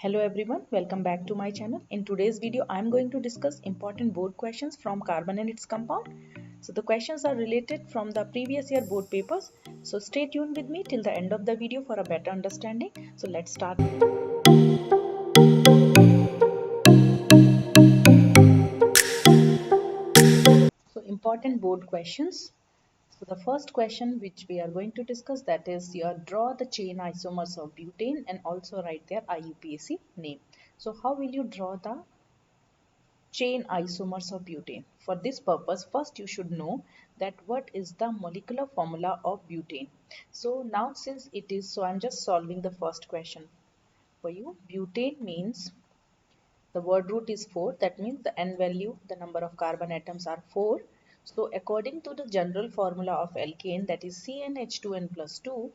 Hello everyone, welcome back to my channel. In today's video, I am going to discuss important board questions from carbon and its compound. So the questions are related from the previous year board papers. So stay tuned with me till the end of the video for a better understanding. So let's start. So important board questions. So the first question which we are going to discuss, that is your draw the chain isomers of butane and also write their IUPAC name. So how will you draw the chain isomers of butane? For this purpose, first you should know that what is the molecular formula of butane. So now since it is, so I'm just solving the first question for you. Butane means the word root is 4. That means the n value, the number of carbon atoms are 4. So according to the general formula of alkane, that is CnH2n plus 2,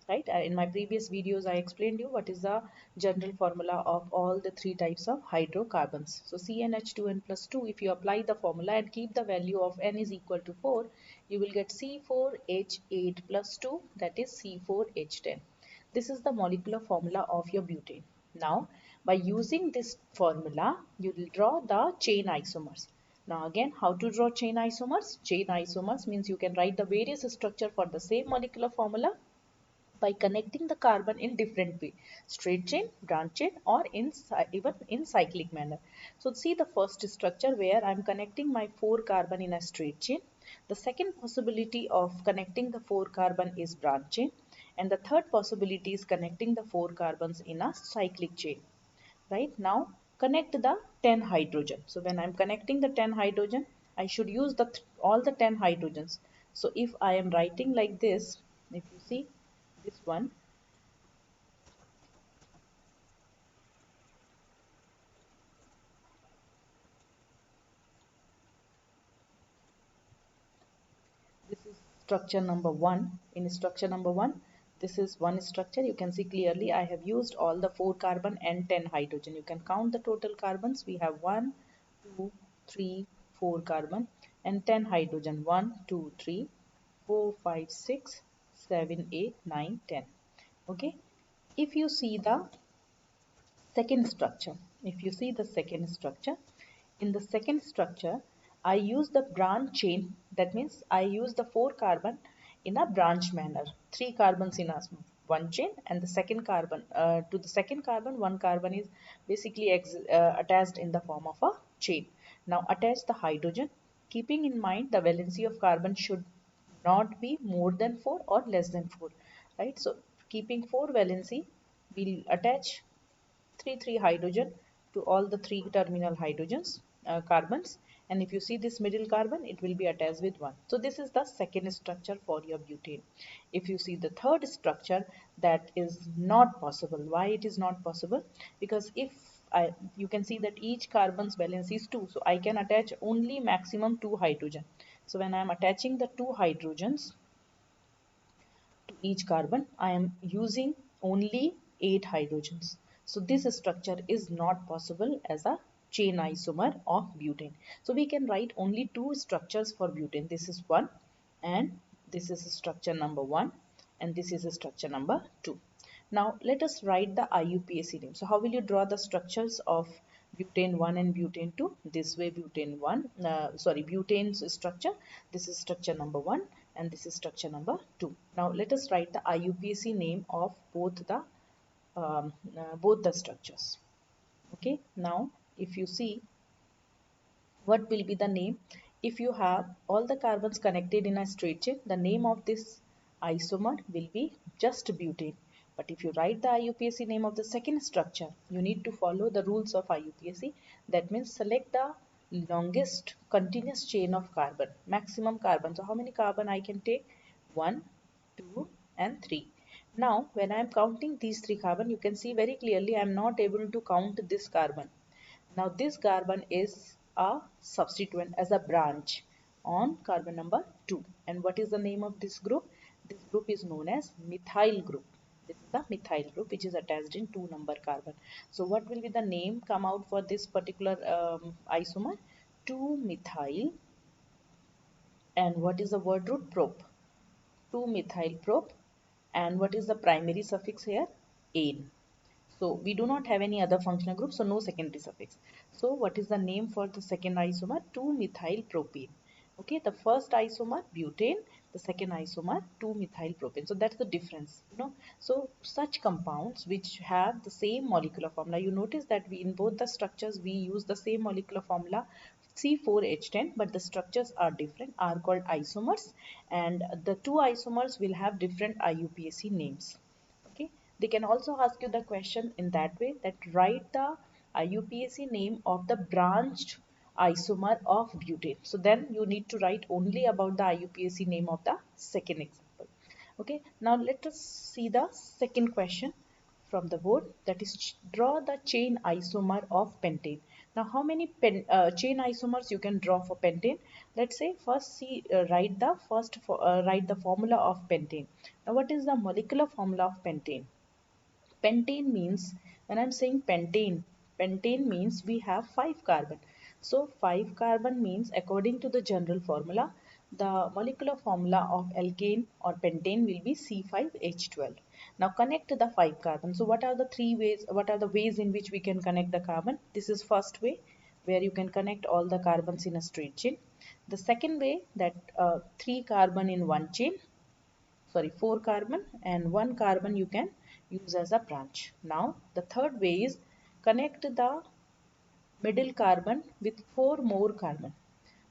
right? In my previous videos, I explained you what is the general formula of all the three types of hydrocarbons. So CnH2n plus 2, if you apply the formula and keep the value of n is equal to 4, you will get C4H8 plus 2, that is C4H10. This is the molecular formula of your butane. Now, by using this formula, you will draw the chain isomers. Now again, how to draw chain isomers? Chain isomers means you can write the various structure for the same molecular formula by connecting the carbon in different way, straight chain, branch chain, or even in cyclic manner. So see the first structure where I am connecting my 4 carbon in a straight chain. The second possibility of connecting the 4 carbon is branch chain, and the third possibility is connecting the 4 carbons in a cyclic chain. Right now, connect the 10 hydrogen. So when I'm connecting the 10 hydrogen, I should use all the 10 hydrogens. So if I am writing like this, if you see this one, this is structure number 1. In structure number 1, this is one structure. You can see clearly I have used all the 4 carbon and 10 hydrogen. You can count the total carbons. We have 1, 2, 3, 4 carbon and 10 hydrogen. 1, 2, 3, 4, 5, 6, 7, 8, 9, 10. Okay. If you see the second structure, if you see the second structure, in the second structure, I use the branch chain. That means I use the 4 carbon in a branch manner. 3 carbons in a one chain, and the second carbon to the second carbon, one carbon is basically attached in the form of a chain. Now attach the hydrogen, keeping in mind the valency of carbon should not be more than 4 or less than 4, right? So keeping 4 valency, we'll attach 3 hydrogen to all the 3 terminal hydrogens, carbons, and if you see this middle carbon, it will be attached with 1. So this is the second structure for your butane. If you see the third structure, that is not possible. Why it is not possible? Because if you can see that each carbon's valence is 2, so I can attach only maximum 2 hydrogen. So when I am attaching the 2 hydrogens to each carbon, I am using only 8 hydrogens. So this structure is not possible as a chain isomer of butane. So we can write only two structures for butane. This is one, and this is structure number 1, and this is structure number 2. Now let us write the IUPAC name. So how will you draw the structures of butane 1 and butane 2? This way, butane 1, butane's structure. This is structure number 1 and this is structure number 2. Now let us write the IUPAC name of both the structures. Okay. Now if you see, what will be the name? If you have all the carbons connected in a straight chain, the name of this isomer will be just butane. But if you write the IUPAC name of the second structure, you need to follow the rules of IUPAC. That means select the longest continuous chain of carbon, maximum carbon. So how many carbon I can take? 1, 2 and 3. Now when I am counting these 3 carbon, you can see very clearly I am not able to count this carbon. Now this carbon is a substituent as a branch on carbon number 2. And what is the name of this group? This group is known as methyl group. This is the methyl group which is attached in 2 number carbon. So what will be the name come out for this particular isomer? 2-methyl, and what is the word root? Prop. 2-methyl prop. And what is the primary suffix here? Ane. So we do not have any other functional group, so no secondary suffix. So what is the name for the second isomer? 2-methyl propane. Okay, the first isomer butane, the second isomer 2-methyl propane. So that's the difference, you know. So such compounds which have the same molecular formula, you notice that we in both the structures we use the same molecular formula C4H10, but the structures are different, are called isomers, and the two isomers will have different IUPAC names. Okay, they can also ask you the question in that way, that write the IUPAC name of the branched isomer of butane. So then you need to write only about the IUPAC name of the second example. Okay, now let us see the second question from the board, that is draw the chain isomer of pentane. Now how many chain isomers you can draw for pentane? Let's say first see write the formula of pentane. Now what is the molecular formula of pentane? Pentane means, when I'm saying pentane means we have 5 carbon. So 5 carbon means, according to the general formula, the molecular formula of alkane or pentane will be C5H12. Now connect the 5 carbon. So what are the ways in which we can connect the carbon? This is first way, where you can connect all the carbons in a straight chain. The second way, that 3 carbon in one chain, sorry, 4 carbon and 1 carbon you can use as a branch. Now the third way is connect the middle carbon with 4 more carbon.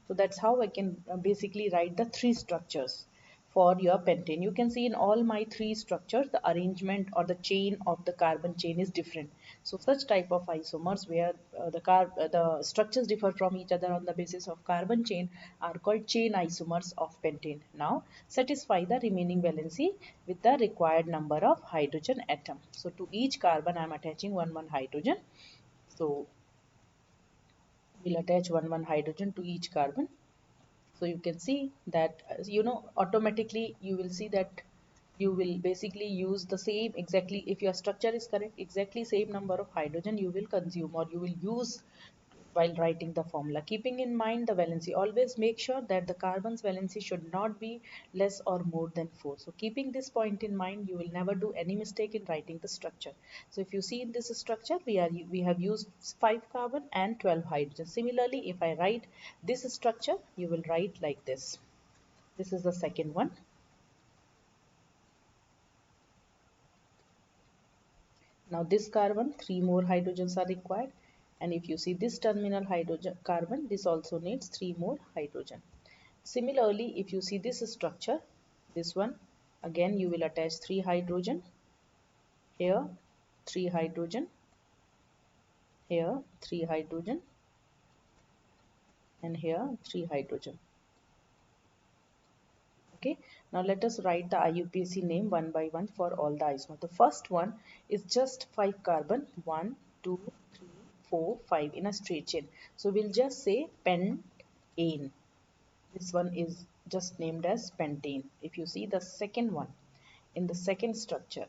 So that's how I can basically write the 3 structures for your pentane. You can see in all my 3 structures, the arrangement or the chain of the carbon chain is different. So such type of isomers where the structures differ from each other on the basis of carbon chain are called chain isomers of pentane. Now satisfy the remaining valency with the required number of hydrogen atom. So to each carbon I am attaching one hydrogen. So we'll attach one hydrogen to each carbon. So you can see that automatically you will see that you will basically use the same, exactly, if your structure is correct, exactly same number of hydrogen you will consume or you will use while writing the formula. Keeping in mind the valency, always make sure that the carbon's valency should not be less or more than 4. So keeping this point in mind, you will never do any mistake in writing the structure. So if you see in this structure, we have used 5 carbon and 12 hydrogen. Similarly, if I write this structure, you will write like this. This is the second one. Now this carbon, 3 more hydrogens are required, and if you see this terminal hydrogen carbon, this also needs 3 more hydrogen. Similarly, if you see this structure, this one, again you will attach 3 hydrogen, here 3 hydrogen, here 3 hydrogen, and here 3 hydrogen. Okay, now let us write the IUPAC name one by one for all the isomers. The first one is just 5 carbon, 1, 2, 3, 4, 5 in a straight chain. So we'll just say pentane. This one is just named as pentane. If you see the second one, in the second structure,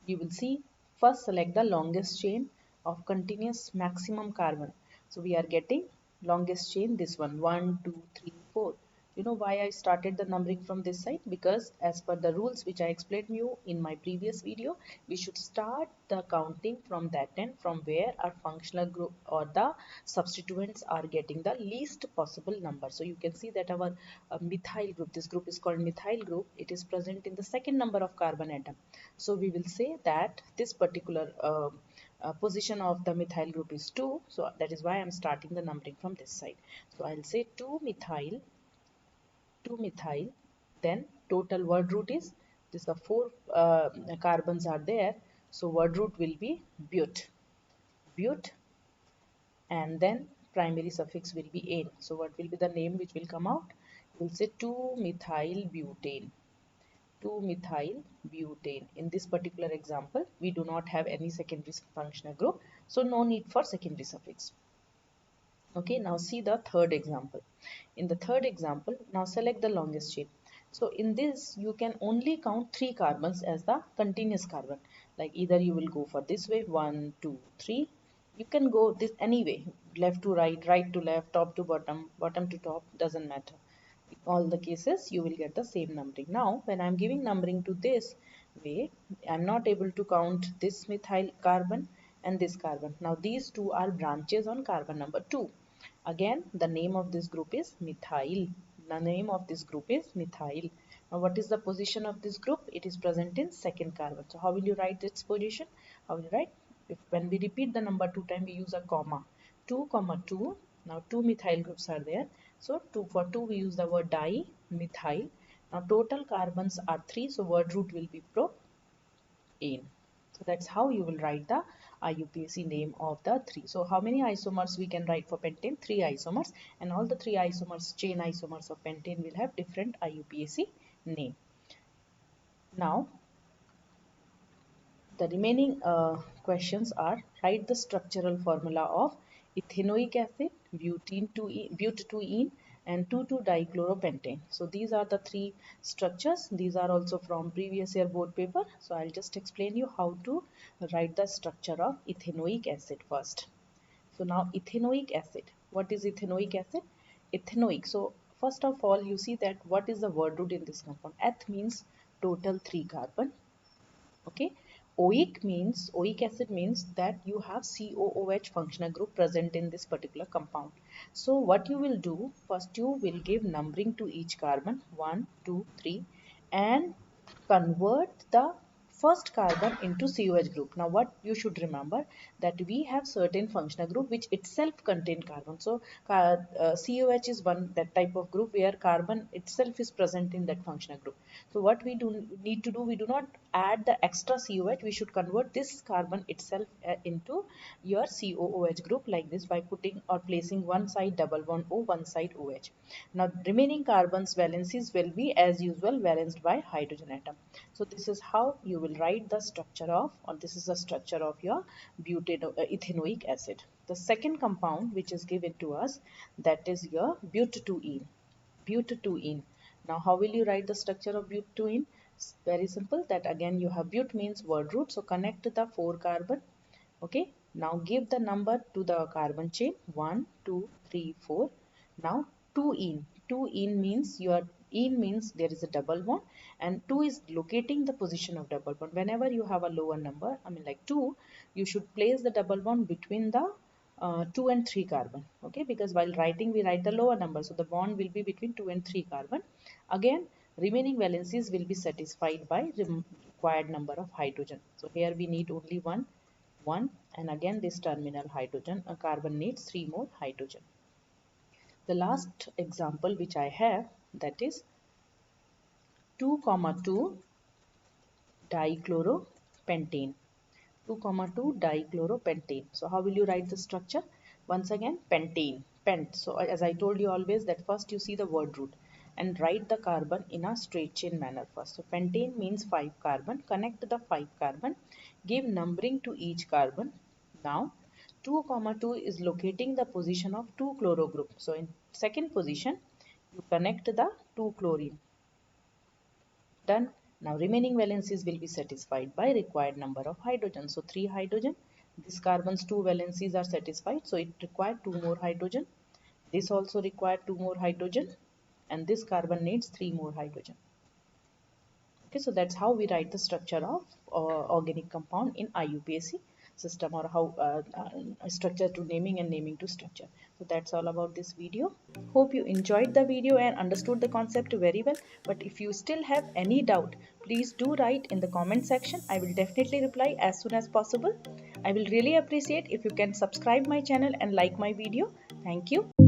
you will see, first select the longest chain of continuous maximum carbon. So we are getting longest chain, this one 2 3 4. You know why I started the numbering from this side? Because as per the rules which I explained you in my previous video, we should start the counting from that end, from where our functional group or the substituents are getting the least possible number. So you can see that our methyl group, this group is called methyl group, it is present in the second number of carbon atom. So we will say that this particular position of the methyl group is 2. So that is why I am starting the numbering from this side. So I'll say 2 methyl, then total word root is, this are 4 carbons are there. So word root will be but, and then primary suffix will be ane. So what will be the name which will come out? We'll say 2-methyl butane. 2-methyl butane. In this particular example, we do not have any secondary functional group, so no need for secondary suffix. Okay, now see the third example. In the third example, now select the longest chain. So in this, you can only count 3 carbons as the continuous carbon. Like either you will go for this way, 1, 2, 3. You can go this anyway, left to right, right to left, top to bottom, bottom to top, doesn't matter. All the cases you will get the same numbering. Now when I'm giving numbering to this, wait, I'm not able to count this methyl carbon and this carbon. Now these two are branches on carbon number 2. Again, the name of this group is methyl. The name of this group is methyl. Now what is the position of this group? It is present in second carbon. So how will you write its position? How will you write? If when we repeat the number 2 times, we use a comma. 2 comma 2. Now two methyl groups are there. So 2 for 2 we use the word dimethyl. Now total carbons are 3, so word root will be propane. So that's how you will write the IUPAC name of the 3. So how many isomers we can write for pentane? 3 isomers, and all the 3 isomers, chain isomers of pentane, will have different IUPAC name. Now the remaining questions are: write the structural formula of ethanoic acid, but2-ene, and 2,2-dichloropentane. So these are the 3 structures. These are also from previous year board paper. So I'll just explain you how to write the structure of ethanoic acid first. So now ethanoic acid. What is ethanoic acid? Ethanoic. So first of all, you see that what is the word root in this compound? Eth means total 3 carbon. Okay, oic acid means that you have COOH functional group present in this particular compound. So what you will do, first you will give numbering to each carbon, 1 2 3, and convert the first carbon into COH group. Now what you should remember, that we have certain functional group which itself contain carbon. So COH is one that type of group where carbon itself is present in that functional group. So what we do need to do, we do not add the extra COH, we should convert this carbon itself into your COOH group like this, by putting or placing one side double bond O, one side OH. Now remaining carbons valencies will be as usual valenced by hydrogen atom. So this is how you will write the structure of, or this is the structure of your ethanoic acid. The second compound which is given to us, that is your but2-ene. But2-ene. Now how will you write the structure of but2-ene? Very simple, that again you have but means word root, so connect the 4 carbon. Okay, now give the number to the carbon chain, 1 2 3 4. Now 2-ene. 2-ene means your ene means there is a double bond, and 2 is locating the position of double bond. Whenever you have a lower number, I mean like 2, you should place the double bond between the 2 and 3 carbon. Okay, because while writing we write the lower number, so the bond will be between 2 and 3 carbon. Again, remaining valencies will be satisfied by required number of hydrogen. So here we need only one, and again this terminal hydrogen, a carbon needs 3 more hydrogen. The last example which I have, that is 2,2 dichloropentane. 2,2 dichloropentane. So how will you write the structure? Once again, pentane, pent. So as I told you always, that first you see the word root and write the carbon in a straight chain manner first. So pentane means 5 carbon. Connect the 5 carbon, give numbering to each carbon. Now 2,2 is locating the position of 2 chloro group. So in second position you connect the 2 chlorine. Done. Now remaining valencies will be satisfied by required number of hydrogen. So 3 hydrogen. This carbon's 2 valencies are satisfied, so it required 2 more hydrogen. This also required 2 more hydrogen, and this carbon needs 3 more hydrogen. Okay, so that's how we write the structure of organic compound in IUPAC system, or how structure to naming and naming to structure. So that's all about this video. Hope you enjoyed the video and understood the concept very well. But if you still have any doubt, please do write in the comment section. I will definitely reply as soon as possible. I will really appreciate if you can subscribe my channel and like my video. Thank you.